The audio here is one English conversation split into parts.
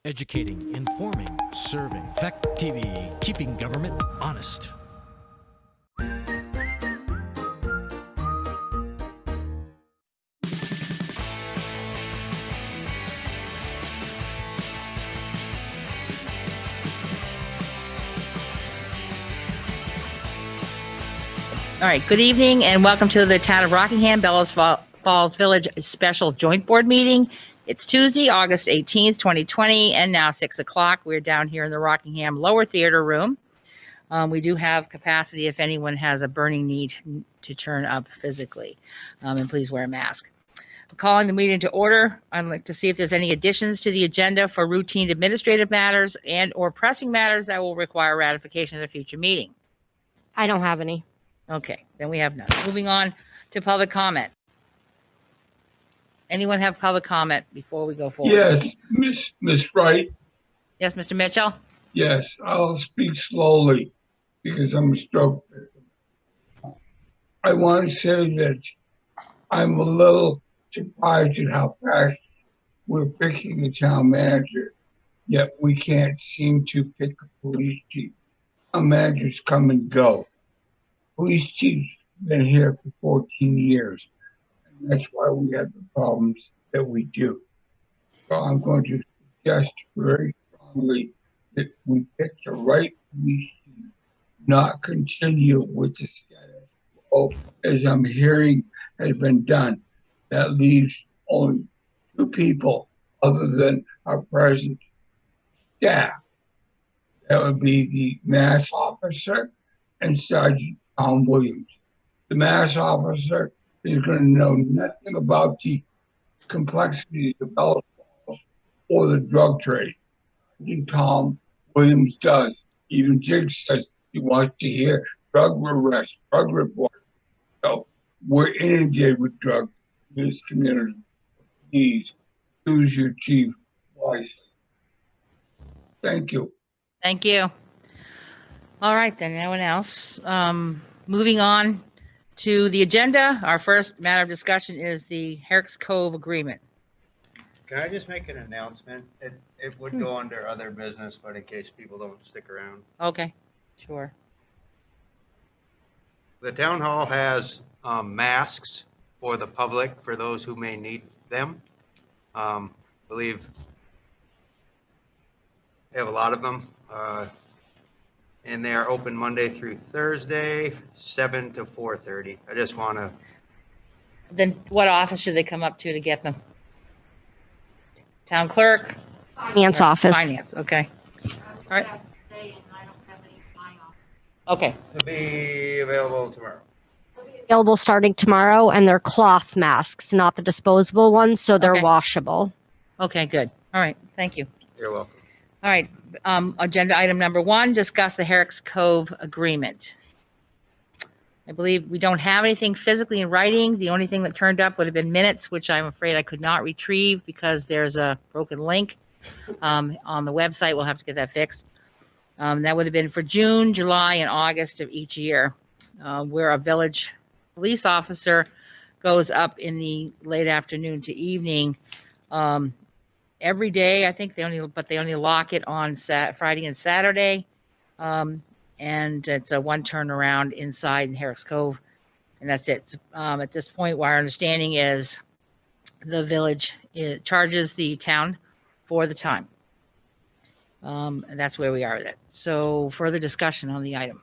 Educating, informing, serving. Fact TV, keeping government honest. All right, good evening and welcome to the Town of Rockingham, Bellows Falls Village Special Joint Board Meeting. It's Tuesday, August 18th, 2020, and now 6 o'clock. We're down here in the Rockingham Lower Theater Room. We do have capacity if anyone has a burning need to turn up physically, and please wear a mask. I'm calling the meeting to order. I'd like to see if there's any additions to the agenda for routine administrative matters and or pressing matters that will require ratification at a future meeting. I don't have any. Okay, then we have none. Moving on to public comment. Anyone have public comment before we go forward? Yes, Miss Wright. Yes, Mr. Mitchell? Yes, I'll speak slowly because I'm a stroke victim. I want to say that I'm a little surprised at how fast we're picking a town manager, yet we can't seem to pick a police chief. Town managers come and go. Police chief's been here for 14 years, and that's why we have the problems that we do. So I'm going to suggest very strongly that we pick the right police chief, not continue with the status quo, as I'm hearing has been done. That leaves only two people other than our present staff. That would be the mass officer and Sergeant Tom Williams. The mass officer is going to know nothing about the complexities of Bellows Falls or the drug trade. Sergeant Tom Williams does. Even Jig says he wants to hear drug arrest, drug report. So we're inundated with drugs in this community. Please choose your chief wisely. Thank you. Thank you. All right, then, anyone else? Moving on to the agenda, our first matter of discussion is the Herrick's Cove Agreement. Can I just make an announcement? It would go under other business, but in case people don't stick around. Okay, sure. The town hall has masks for the public, for those who may need them. I believe they have a lot of them. And they are open Monday through Thursday, 7 to 4:30. I just want to. Then what office should they come up to get them? Town clerk? Finance office. Finance, okay. All right. Okay, To be available tomorrow. Available starting tomorrow, and they're cloth masks, not the disposable ones, so they're Okay. washable. okay, good. All right, thank you. You're welcome. All right, agenda item number 1, discuss the Herrick's Cove Agreement. I believe we don't have anything physically in writing. The only thing that turned up would have been minutes, which I'm afraid I could not retrieve because there's a broken link on the website. We'll have to get that fixed. That would have been for June, July, and August of each year, where a village police officer goes up in the late afternoon to evening every day. I think they only lock it on Friday and Saturday. And it's a one turnaround inside in Herrick's Cove. And that's it. At this point, our understanding is the village charges the town for the time. And that's where we are with it. So further discussion on the item.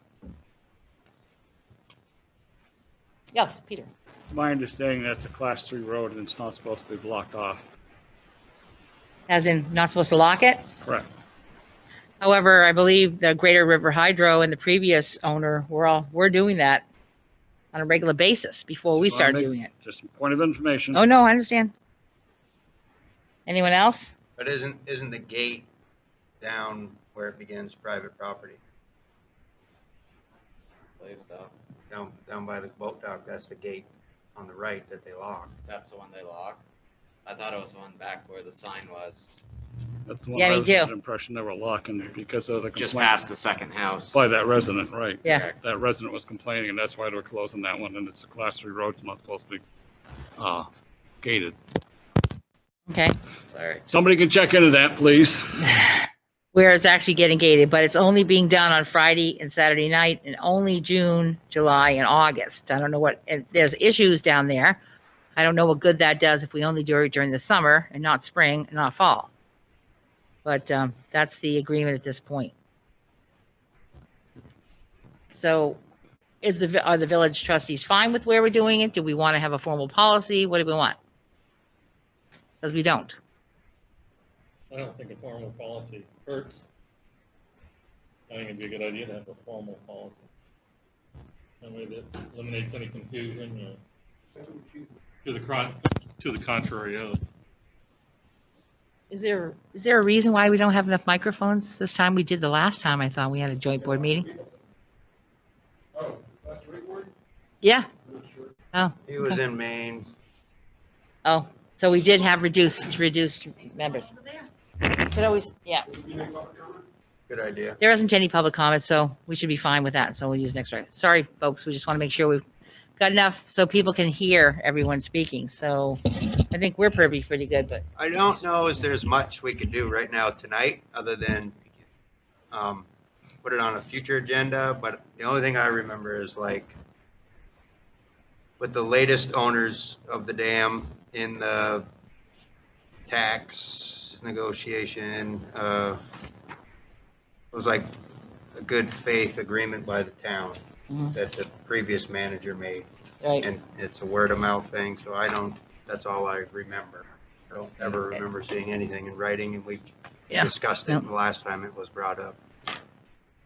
Yes, Peter. My understanding that's a class 3 road and it's not supposed to be blocked off. As in, not supposed to lock it? Correct. However, I believe the Greater River Hydro and the previous owner were doing that on a regular basis before we started doing it. Just a point of information. Oh, no, I understand. Anyone else? But isn't the gate down where it begins private property? Believe so. Down by the boat dock, that's the gate on the right that they lock. That's the one they lock. I thought it was the one back where the sign was. That's the one Yeah, I me was too. under the impression they were locking because of the Just complaint past the second house. by that resident, right? Yeah. Correct. That resident was complaining and that's why they were closing that one and it's a class 3 road. It's not supposed to be gated. Okay. Sorry. Somebody can check into that, please. Where it's actually getting gated, but it's only being done on Friday and Saturday night and only June, July, and August. I don't know what, and there's issues down there. I don't know what good that does if we only do it during the summer and not spring and not fall. But that's the agreement at this point. So are the village trustees fine with where we're doing it? Do we want to have a formal policy? What do we want? Because we don't. I don't think a formal policy hurts. I think it'd be a good idea to have a formal policy. That way that eliminates any confusion to the contrary of it. Is there a reason why we don't have enough microphones this time? We did the last time. I thought we had a joint board meeting. Oh, last report? Yeah. Oh. He was in Maine. Oh. So we did have reduced members. But always, yeah. Good idea. There isn't any public comment, so we should be fine with that. So we'll use next. Sorry, folks. We just want to make sure we've got enough so people can hear everyone speaking. So I think we're pretty good, but I don't know if there's much we could do right now tonight, other than put it on a future agenda. But the only thing I remember is like with the latest owners of the dam in the tax negotiation, it was like a good faith agreement by the town that the previous manager made. right. And it's a word of mouth thing, so that's all I remember. I don't ever remember seeing anything in writing, and we discussed it the last time it was brought up.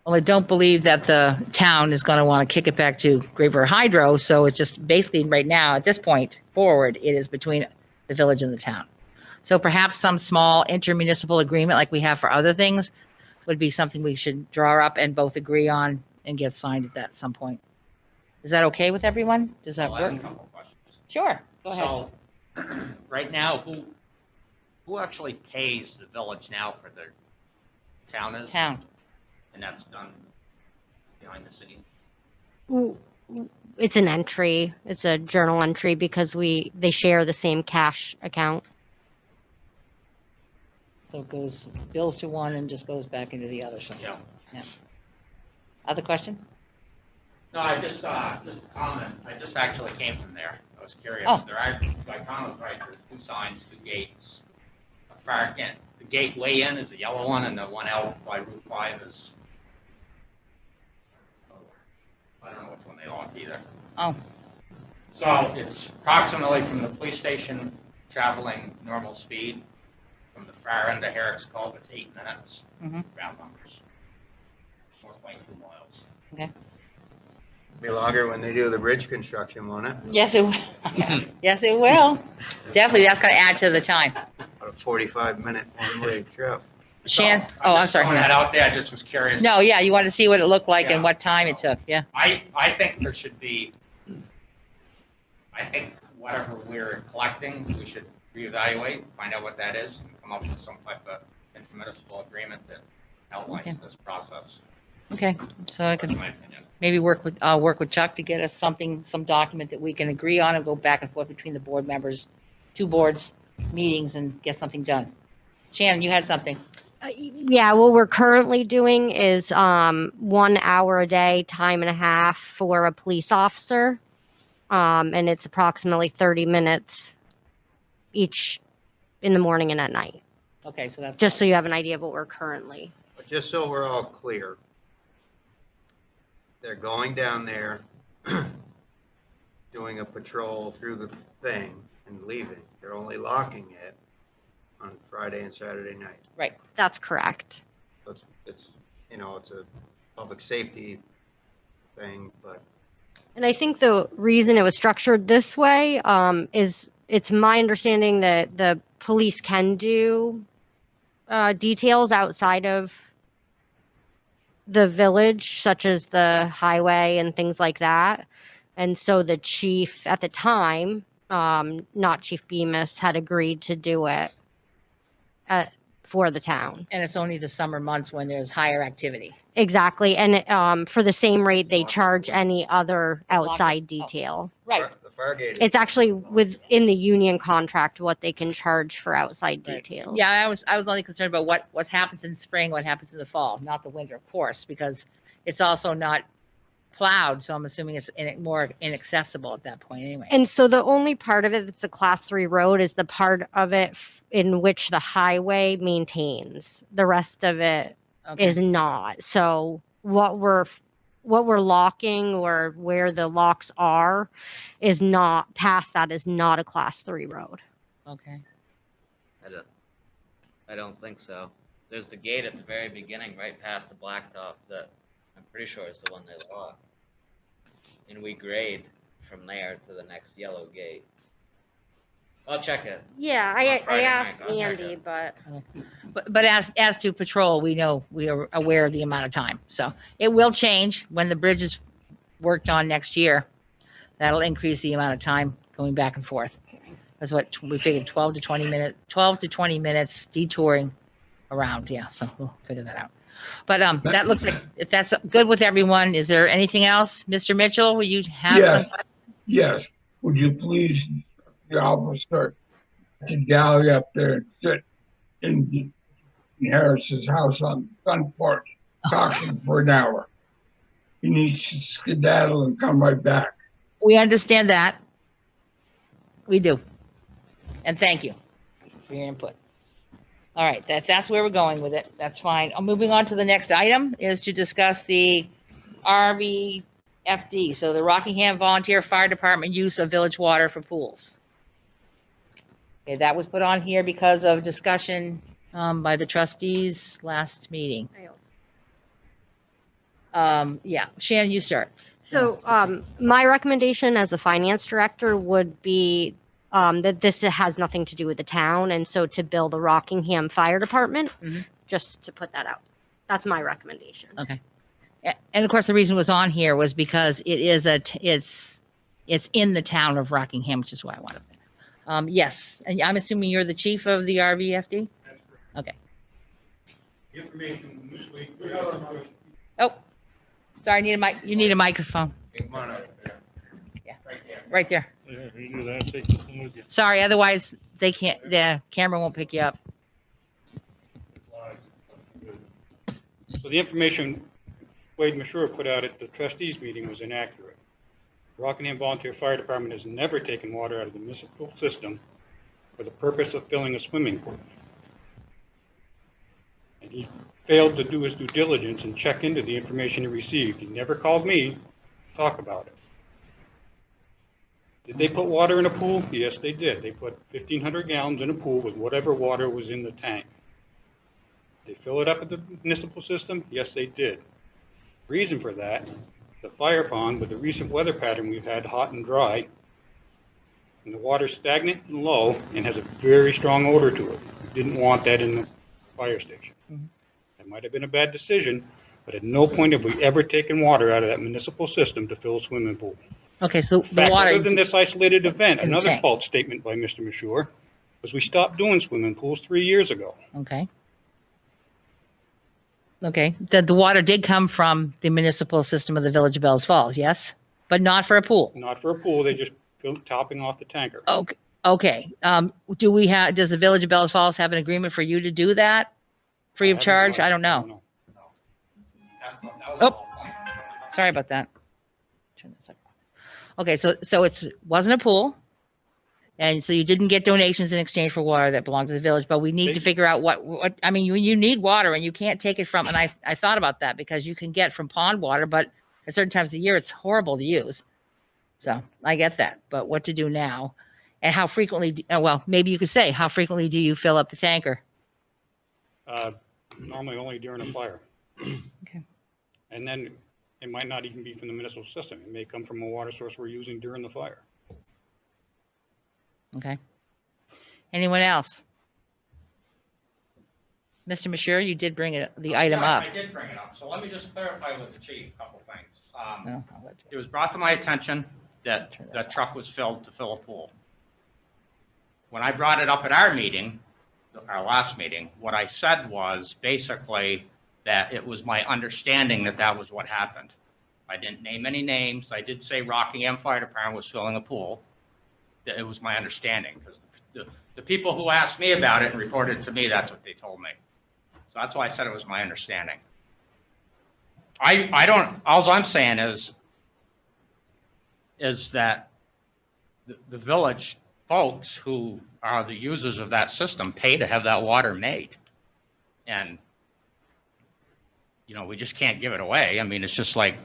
Well, I don't believe that the town is going to want to kick it back to Great River Hydro. So it's just basically right now, at this point forward, it is between the village and the town. So perhaps some small intermunicipal agreement like we have for other things would be something we should draw up and both agree on and get signed at some point. Is that okay with everyone? Does that Well, I have work? a couple of questions. Sure. Go ahead. So, right now, who actually pays the village now for the town is? Town. And that's done behind the scene? It's an entry. It's a journal entry because they share the same cash account. So it goes bills to one and just goes back into the other. So. Yeah. Other question? No, just a comment. I just actually came from there. I was curious. Oh. There are, by Connor's right, there's 2 signs, 2 gates. Far in, the gate way in is a yellow one, and the one out by Route 5 is, I don't know which one they are either. Oh, So it's approximately from the police station traveling normal speed. From the far end of Herrick's Cove, it's 8 minutes, round numbers. 4.2 miles. okay. Be longer when they do the bridge construction, won't it? Yes, it will. Yes, it will. Definitely, that's going to add to the time. About a 45-minute one-way trip. Shan? Oh, I'm sorry. Throwing that out there, I just was curious. No, yeah, you want to see what it looked like and Yeah. what time it took. Yeah. I think there should be, I think whatever we're collecting, we should reevaluate, find out what that is, and come up with some type of intermunicipal agreement that outlines Okay. this process. Okay. So I That's can my opinion. maybe work with Chuck to get us some document that we can agree on and go back and forth between the board members, 2 boards meetings and get something done. Shannon, you had something. Yeah, what we're currently doing is 1 hour a day, time and a half for a police officer. And it's approximately 30 minutes each in the morning and at night. Okay, so that's Just so you have an idea of what we're currently. But just so we're all clear, they're going down there, doing a patrol through the thing and leaving. They're only locking it on Friday and Saturday night. right. That's correct. So it's it's a public safety thing, but And I think the reason it was structured this way is it's my understanding that the police can do details outside of the village, such as the highway and things like that. And so the chief at the time, not Chief Bemis, had agreed to do it for the town. And it's only the summer months when there's higher activity. Exactly. And for the same rate they charge any other outside detail. Right. the fire gate. It's actually within the union contract what they can charge for outside Right. details. Yeah, I was only concerned about what happens in spring, what happens in the fall, not the winter, of course, because it's also not plowed. So I'm assuming it's more inaccessible at that point anyway. And so the only part of it that's a class 3 road is the part of it in which the highway maintains. The rest of it Okay. is not. So what we're locking or where the locks are is not past that is not a class 3 road. Okay. I don't think so. There's the gate at the very beginning, right past the blacktop, that I'm pretty sure is the one they lock. And we grade from there to the next yellow gate. I'll check it. Yeah, On I Friday asked night, I'll check Andy, it. but But as to patrol, we know we are aware of the amount of time. So it will change when the bridge is worked on next year. That'll increase the amount of time going back and forth. That's what we figured 12 to 20 minutes detouring around. Yeah. So we'll figure that out. But that looks like if that's good with everyone, is there anything else? Mr. Mitchell, will you have Yes. some? Yes, would you please, the officer, to galley up there and sit in Harris's house on the front porch, talking for an hour. He needs to skedaddle and come right back. We understand that. We do. And thank you for your input. All right, that's where we're going with it. That's fine. Moving on to the next item is to discuss the RVFD, so the Rockingham Volunteer Fire Department use of village water for pools. Okay, that was put on here because of discussion by the trustees last meeting. Yeah, Shannon, you start. so my recommendation as the finance director would be that this has nothing to do with the town, and so to bill the Rockingham Fire Department, Mhm. just to put that out. That's my recommendation. Okay. And of course, the reason it was on here was because it is it's in the town of Rockingham, which is why I wanted it. Yes, and I'm assuming you're the chief of the RVFD? Okay. Information this week. Oh, sorry, you need a microphone. Come on up. Right there. Yeah, you do that, take this one with you. Sorry, otherwise the camera won't pick you up. So the information Wade Mashur put out at the trustees meeting was inaccurate. Rockingham Volunteer Fire Department has never taken water out of the municipal system for the purpose of filling a swimming pool. And he failed to do his due diligence and check into the information he received. He never called me to talk about it. Did they put water in a pool? Yes, they did. They put 1,500 gallons in a pool with whatever water was in the tank. Did they fill it up at the municipal system? Yes, they did. Reason for that, the fire pond with the recent weather pattern we've had, hot and dry, and the water's stagnant and low and has a very strong odor to it. We didn't want that in the fire station. That might have been a bad decision, but at no point have we ever taken water out of that municipal system to fill a swimming pool. Okay, so In the fact, water. other than this isolated event, in the another tank. false statement by Mr. Mashur was we stopped doing swimming pools 3 years ago. Okay. Okay, the water did come from the municipal system of the Village of Bells Falls, yes? But not for a pool? Not for a pool, they just filled topping off the tanker. Okay, okay. Does the Village of Bells Falls have an agreement for you to do that? Free of charge? I don't know. Oh, sorry about that. Turn this up. Okay, so it wasn't a pool. And so you didn't get donations in exchange for water that belonged to the village, but we need to figure out what I mean, you need water and you can't take it from, and I thought about that because you can get from pond water, but at certain times of the year, it's horrible to use. So I get that, but what to do now and how frequently, well, maybe you could say, how frequently do you fill up the tanker? Normally only during a fire. Okay. And then it might not even be from the municipal system. It may come from a water source we're using during the fire. Okay. Anyone else? Mr. Mashur, you did bring the item Yeah, up. I did bring it up. So let me just clarify with the chief a couple things. Well, I'll let you- It was brought to my attention that Turn this that off. truck was filled to fill a pool. When I brought it up at our meeting, our last meeting, what I said was basically that it was my understanding that that was what happened. I didn't name any names. I did say Rockingham Fire Department was filling a pool. It was my understanding, because the people who asked me about it and reported it to me, that's what they told me. So that's why I said it was my understanding. I don't, all I'm saying is that the village folks who are the users of that system pay to have that water made. And, you know, we just can't give it away. I mean, it's just like,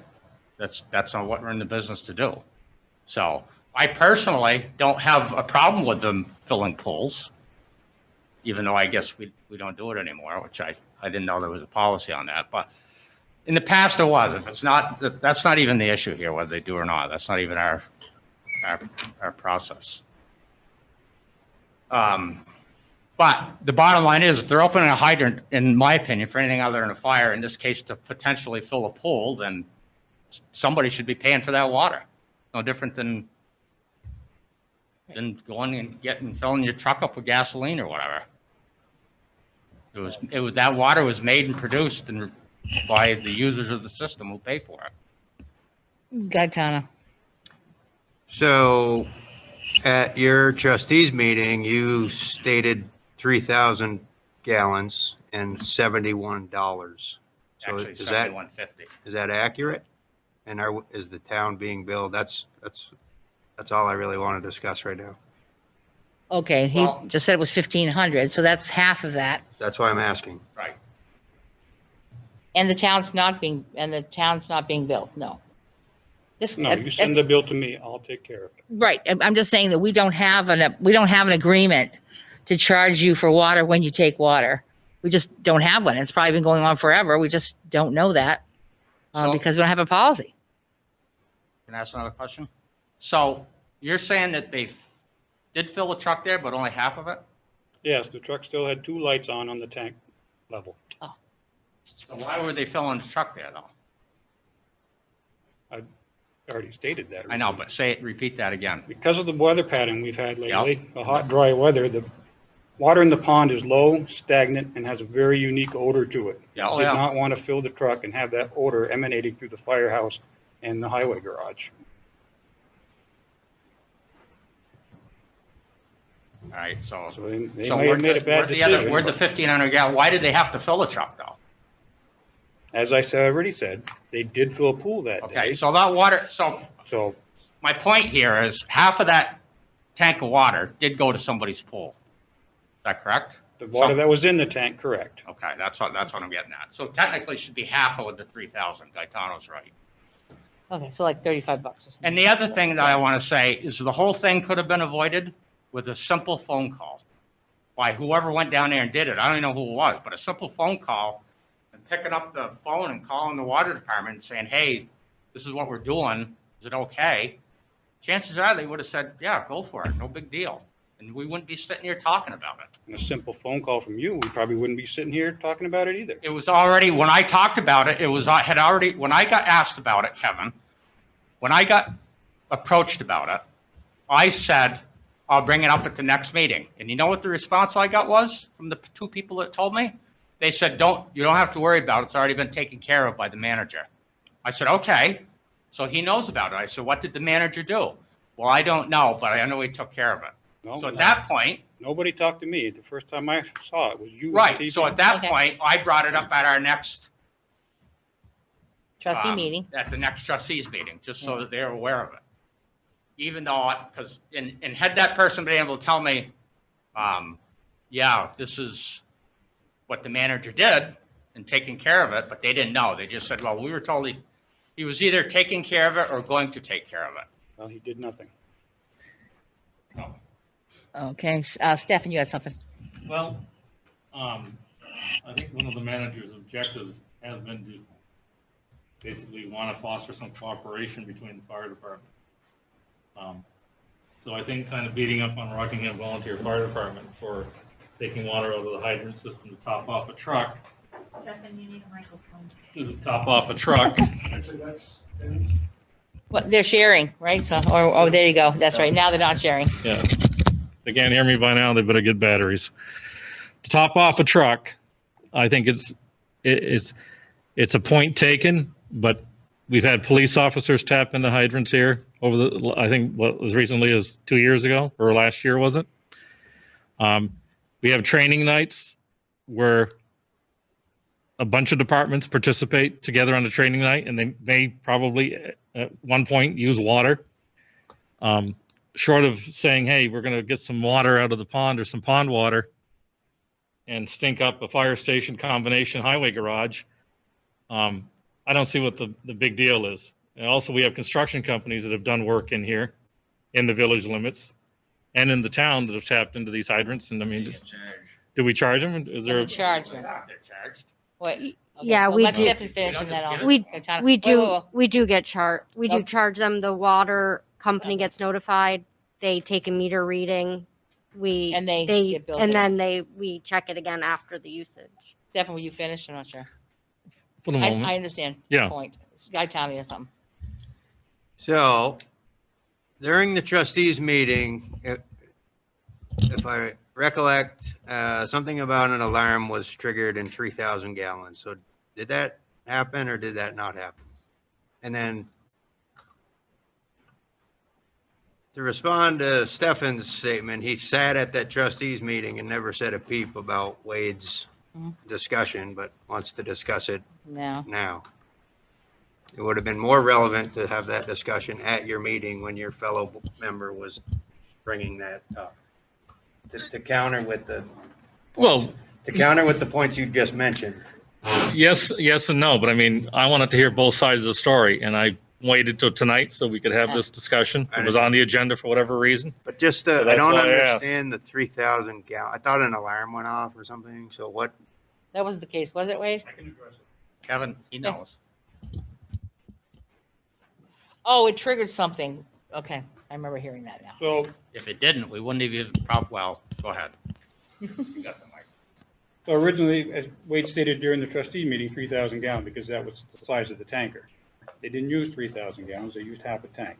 that's not what we're in the business to do. So I personally don't have a problem with them filling pools, even though I guess we don't do it anymore, which I didn't know there was a policy on that. But in the past, there was. If it's not, that's not even the issue here, whether they do or not. That's not even our process. But the bottom line is, if they're opening a hydrant, in my opinion, for anything other than a fire, in this case, to potentially fill a pool, then somebody should be paying for that water. No different than going and filling your truck up with gasoline or whatever. It was that water was made and produced by the users of the system who pay for it. Gaetano. So at your trustees meeting, you stated 3,000 gallons and $71. So Actually, is that, $71.50. is that accurate? And is the town being billed? That's all I really want to discuss right now. Okay, he Well- just said it was 1,500, so that's half of that. That's why I'm asking. Right. And the town's not being billed, no. This, No, you send the bill to me, I'll take care of it. right, I'm just saying that we don't have an agreement to charge you for water when you take water. We just don't have one. It's probably been going on forever. We just don't know that So- because we don't have a policy. Can I ask another question? So you're saying that they did fill the truck there, but only half of it? Yes, the truck still had 2 lights on the tank level. So why were they filling the truck there, though? I already stated that. I know, but repeat that again. Because of the weather pattern we've had lately, Yep. the hot, dry weather, the water in the pond is low, stagnant, and has a very unique odor to it. Yeah, oh, Did yeah. not want to fill the truck and have that odor emanating through the firehouse and the highway garage. All right, so. So they may So have made a bad decision. where'd the 1,500 gallon, why did they have to fill the truck, though? As I already said, they did fill a pool that Okay, day. so that water, so So my point here is half of that tank of water did go to somebody's pool. Is that correct? the water that was in the tank, correct. Okay, that's what I'm getting at. So technically it should be half of the 3,000. Gaetano's right. Okay, so like $35 or something. And the other thing that I want to say is the whole thing could have been avoided with a simple phone call by whoever went down there and did it. I don't even know who it was, but a simple phone call and picking up the phone and calling the water department and saying, hey, this is what we're doing. Is it okay? Chances are they would have said, yeah, go for it. No big deal. And we wouldn't be sitting here talking about it. And a simple phone call from you, we probably wouldn't be sitting here talking about it either. It was already, when I talked about it, when I got asked about it, Kevin, when I got approached about it, I said, I'll bring it up at the next meeting. And you know what the response I got was from the 2 people that told me? They said, you don't have to worry about it. It's already been taken care of by the manager. I said, okay. So he knows about it. I said, what did the manager do? Well, I don't know, but I know he took care of it. No, So at that point, nobody talked to me. The first time I saw it was you. on right. TV. So at that Okay. point, I brought it up at our next Trustee meeting. at the next trustees meeting, just so that they're aware of it. Even though, because, and had that person been able to tell me, yeah, this is what the manager did and taking care of it, but they didn't know. They just said, well, we were told he was either taking care of it or going to take care of it. Well, he did nothing. So, Okay, Stefan, you had something. Well, I think one of the manager's objectives has been to basically want to foster some cooperation between the fire department. So I think kind of beating up on Rockingham Volunteer Fire Department for taking water out of the hydrant system to top off a truck. Stefan, you need a microphone. To top off a truck. Well, they're sharing, right? So, oh, there you go. That's right. Now they're not sharing. Yeah. They can't hear me by now. They better get batteries. To top off a truck, I think it's a point taken, but We've had police officers tap into hydrants here over the, I think what was recently as 2 years ago or last year, was it? We have training nights where a bunch of departments participate together on a training night, and they may probably at one point use water. Short of saying, hey, we're going to get some water out of the pond or some pond water and stink up a fire station combination highway garage, I don't see what the big deal is. And also, we have construction companies that have done work in here in the village limits and in the town that have tapped into these hydrants. And I mean, do we charge them? Is there? We charge them. They're charged. Wait. Okay, Yeah, so we let do. Tiffany finish and then I'll. We okay, Tana- we wait, do wait, wait. we do get we do Nope. charge them. The water company gets notified. They take a meter reading. We And they get billed and for it. then we check it again after the usage. Stefan, will you finish? I'm not sure. For the I moment. understand. Yeah. The point. Guy Tommy has something. So during the trustees meeting, if I recollect, something about an alarm was triggered in 3,000 gallons. So did that happen or did that not happen? And then to respond to Stefan's statement, he sat at that trustees meeting and never said a peep about Wade's discussion, but wants to discuss it No. now. It would have been more relevant to have that discussion at your meeting when your fellow member was bringing that up. To counter with the Well, points you just mentioned. yes and no. But I mean, I wanted to hear both sides of the story, and I waited till tonight so we could have this discussion. It was on the agenda for whatever reason. But just, So I that's don't why I asked. understand the 3,000 gallon. I thought an alarm went off or something. So what? That wasn't the case, was it, Wade? I can address it. Kevin, he knows. Oh, it triggered something. Okay, I remember hearing that now. So, If it didn't, we wouldn't have even, well, go ahead. You got the mic. so originally, as Wade stated during the trustee meeting, 3,000 gallon, because that was the size of the tanker. They didn't use 3,000 gallons, they used half a tank.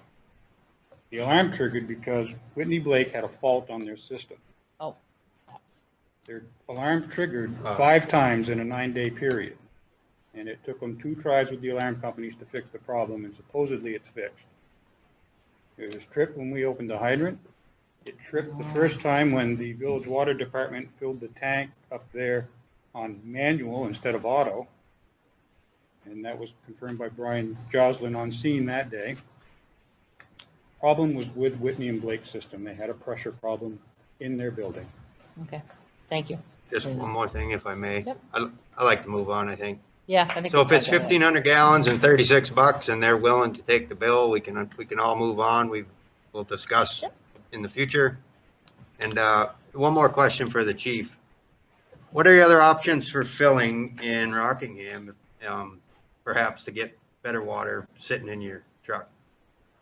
The alarm triggered because Whitney Blake had a fault on their system. Oh. Their alarm triggered 5 times in a 9-day period. And it took them 2 tries with the alarm companies to fix the problem, and supposedly it's fixed. It was tripped when we opened the hydrant. It tripped the first time when the village water department filled the tank up there on manual instead of auto. And that was confirmed by Brian Joslin on scene that day. Problem was with Whitney and Blake's system. They had a pressure problem in their building. Okay, thank you. Just one more thing, if I may. Yep. I like to move on, I think. Yeah, I think. So we if it's got that. 1,500 gallons and $36 and they're willing to take the bill, we can all move on. We'll discuss in the future. And one more question for the chief. What are the other options for filling in Rockingham, perhaps to get better water sitting in your truck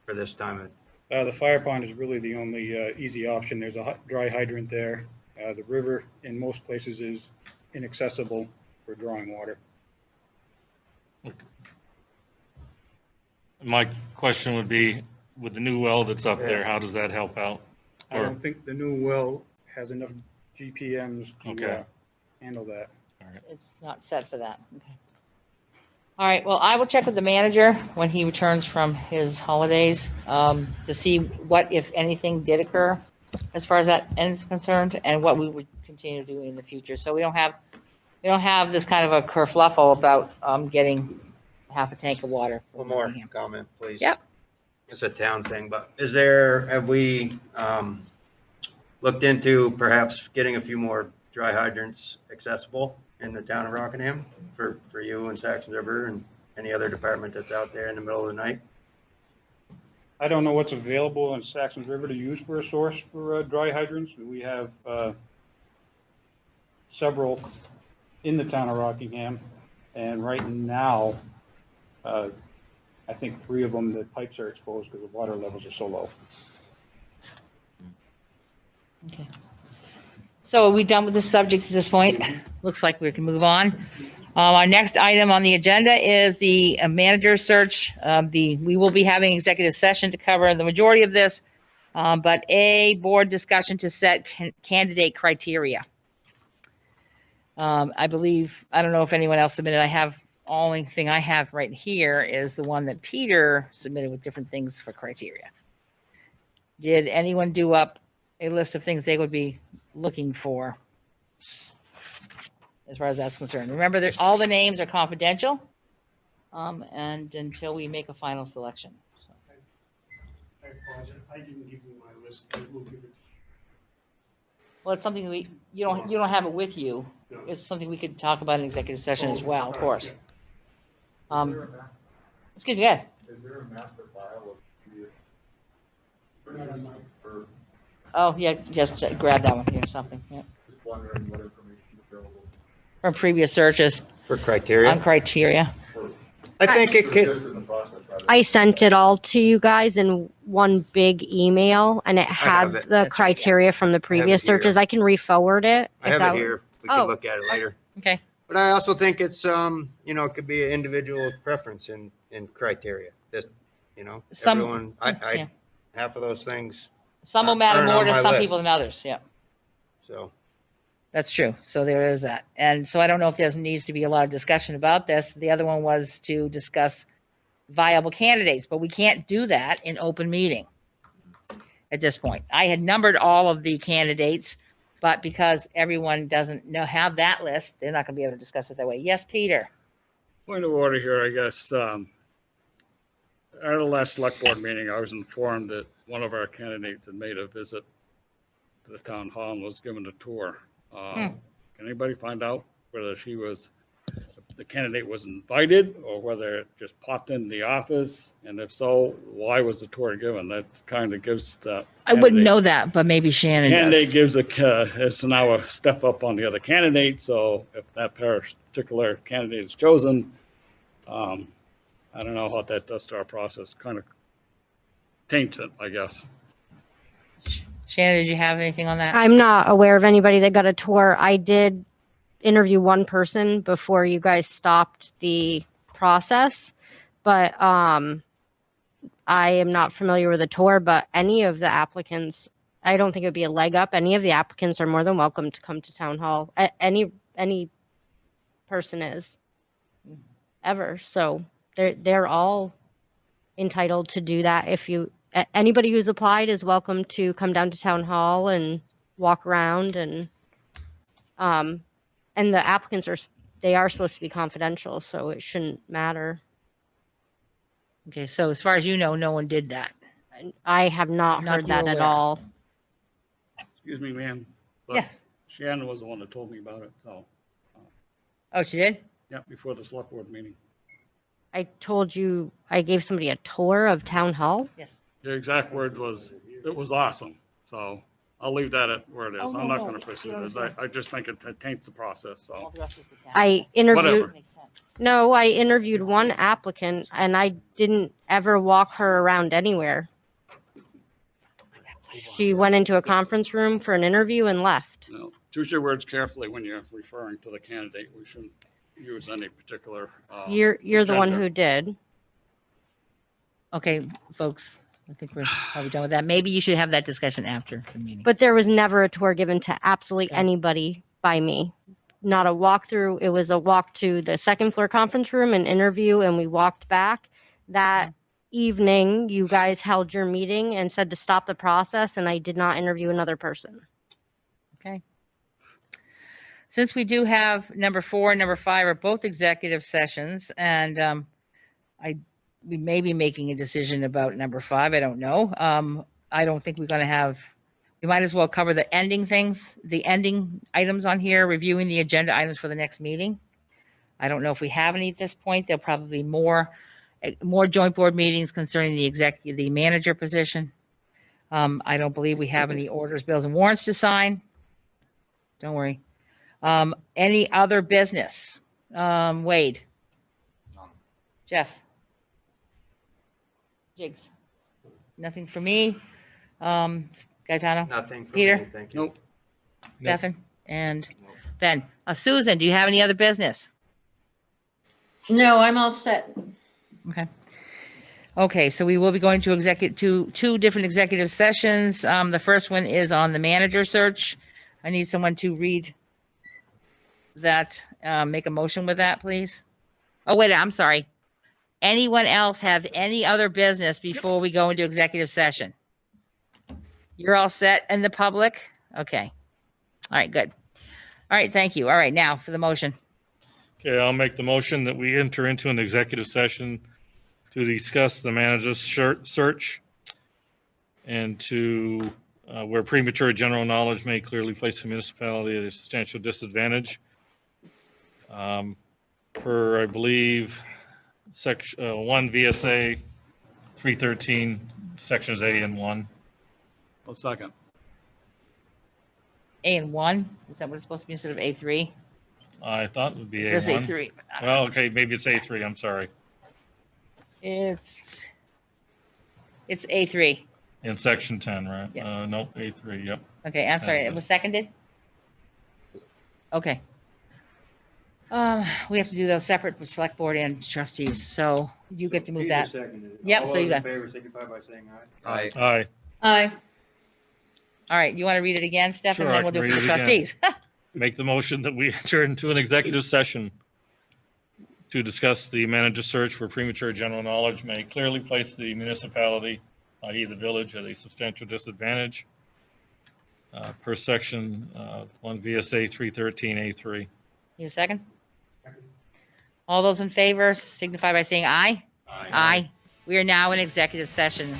for this time of? The fire pond is really the only easy option. There's a dry hydrant there. The river in most places is inaccessible for drawing water. My question would be, with the new well that's up there, how does that help out? I don't think the new well has enough GPMs to Okay. handle that. It's not set for that. Okay. All right, well, I will check with the manager when he returns from his holidays to see what, if anything, did occur as far as that end is concerned and what we would continue to do in the future. So we don't have this kind of a kerfluffle about getting half a tank of water. One more comment, please. Yep. It's a town thing, but have we looked into perhaps getting a few more dry hydrants accessible in the town of Rockingham for you and Saxon River and any other department that's out there in the middle of the night? I don't know what's available on Saxon's River to use for a source for dry hydrants. We have several in the town of Rockingham, and right now, I think 3 of them, the pipes are exposed because the water levels are so low. Okay. So are we done with this subject at this point? Looks like we can move on. Our next item on the agenda is the manager search. We will be having executive session to cover the majority of this, but a board discussion to set candidate criteria. I believe, I don't know if anyone else submitted, I have only thing I have right here is the one that Peter submitted with different things for criteria. Did anyone do up a list of things they would be looking for as far as that's concerned? Remember that all the names are confidential, and until we make a final selection. So. I apologize. I didn't give you my list. I will give it. Well, it's something you don't have it with you. No. It's something we could talk about in executive session as well, of course. Yeah. Excuse me, yeah. Is there a master file of or Oh, yeah, just grab that one here or something. Yeah. just wondering what information is available From previous searches For criteria? on criteria. for I think it just could, in the process rather I sent it all to you guys in one big email, and it had have it. the That's right, criteria from the previous here. searches. I can re-forward it. I if have that it would- here. We Oh. can look at it later. Okay. But I also think it's, it could be an individual preference in criteria. This, Some- everyone, yeah. I, half of those things, Some will matter Turn more on to my some list. people than others. Yeah, so. that's true. So there is that. And so I don't know if there needs to be a lot of discussion about this. The other one was to discuss viable candidates, but we can't do that in open meeting at this point. I had numbered all of the candidates, but because everyone doesn't have that list, they're not going to be able to discuss it that way. Yes, Peter. Point of order here, I guess. At the last select board meeting, I was informed that one of our candidates had made a visit to the town hall and was given a tour. Can anybody find out whether the candidate was invited or whether it just popped in the office? And if so, why was the tour given? That kind of gives the. I wouldn't know that, but maybe Shannon Candidate does. gives it's now a step up on the other candidate. So if that particular candidate is chosen, I don't know what that does to our process. Kind of taints it, I guess. Shannon, did you have anything on that? I'm not aware of anybody that got a tour. I did interview one person before you guys stopped the process, but I am not familiar with a tour. But any of the applicants, I don't think it would be a leg up. Any of the applicants are more than welcome to come to town hall. Any person is ever. So they're all entitled to do that. If anybody who's applied is welcome to come down to town hall and walk around, and the applicants are supposed to be confidential, so it shouldn't matter. Okay, so as far as you know, no one did that. I have not Not heard that you're at aware. all. Excuse me, ma'am. but Yes. Shannon was the one that told me about it. So, Oh, she did? yeah, before the select board meeting. I told you I gave somebody a tour of town hall. Yes. The exact word was, it was awesome. So I'll leave that at where it is. Oh, I'm no, not no, going to pursue you this. don't I just think it taints the process. So All the rest is the town. I interviewed. Whatever. Makes sense. No, I interviewed one applicant, and I didn't ever walk her around anywhere. She went into a conference room for an interview and left. Choose your words carefully when you're referring to the candidate. We shouldn't use any particular. You're the one agenda. who did. Okay, folks, I think we're probably done with that. Maybe you should have that discussion after the meeting. But there was never a tour given to absolutely Okay. anybody by me. Not a walkthrough. It was a walk to the second floor conference room, an interview, and we walked back. That evening, you guys held your meeting and said to stop the process, and I did not interview another person. Okay. Since we do have number 4 and number 5 are both executive sessions, and we may be making a decision about number 5. I don't know. I don't think we're going to have. We might as well cover the ending items on here, reviewing the agenda items for the next meeting. I don't know if we have any at this point. There'll probably be more joint board meetings concerning the manager position. I don't believe we have any orders, bills, and warrants to sign. Don't worry. Any other business? Wade? Jeff? Jigs? Nothing for me? Gaetano? Nothing for Peter? me, thank you. Nope. Stefan? And Ben? Susan, do you have any other business? No, I'm all set. Okay. Okay, so we will be going to two different executive sessions. The first one is on the manager search. I need someone to read that, make a motion with that, please. Oh, wait, I'm sorry. Anyone else have any other business before we go into executive session? You're all set in the public? Okay. All right, good. All right, thank you. All right, now for the motion. Okay, I'll make the motion that we enter into an executive session to discuss the manager's search and to, where premature general knowledge may clearly place the municipality at a substantial disadvantage. Per, I believe, section, 1 VSA 313, sections A and 1. Well, second. A and 1? Is that what it's supposed to be instead of A3? I thought it would be It says A1. A3. Well, okay, maybe it's A3, I'm sorry. It's A3. In section 10, right? Yeah. Nope, A3, yep. Okay, I'm sorry. It was seconded? Okay. We have to do those separate for select board and trustees, so you get to move Peter that. seconded it. Yep, All so those you in got- favor signify by saying aye. Aye. Aye. Aye. All right, you want to read it again, Steph, Sure, and I then we'll can do it for the read it again. trustees. Make the motion that we enter into an executive session to discuss the manager search for premature general knowledge may clearly place the municipality, i.e. the village, at a substantial disadvantage per section 1 VSA 313A3. Need a second? All those in favor signify by saying aye. Aye. Aye. We are now in executive session.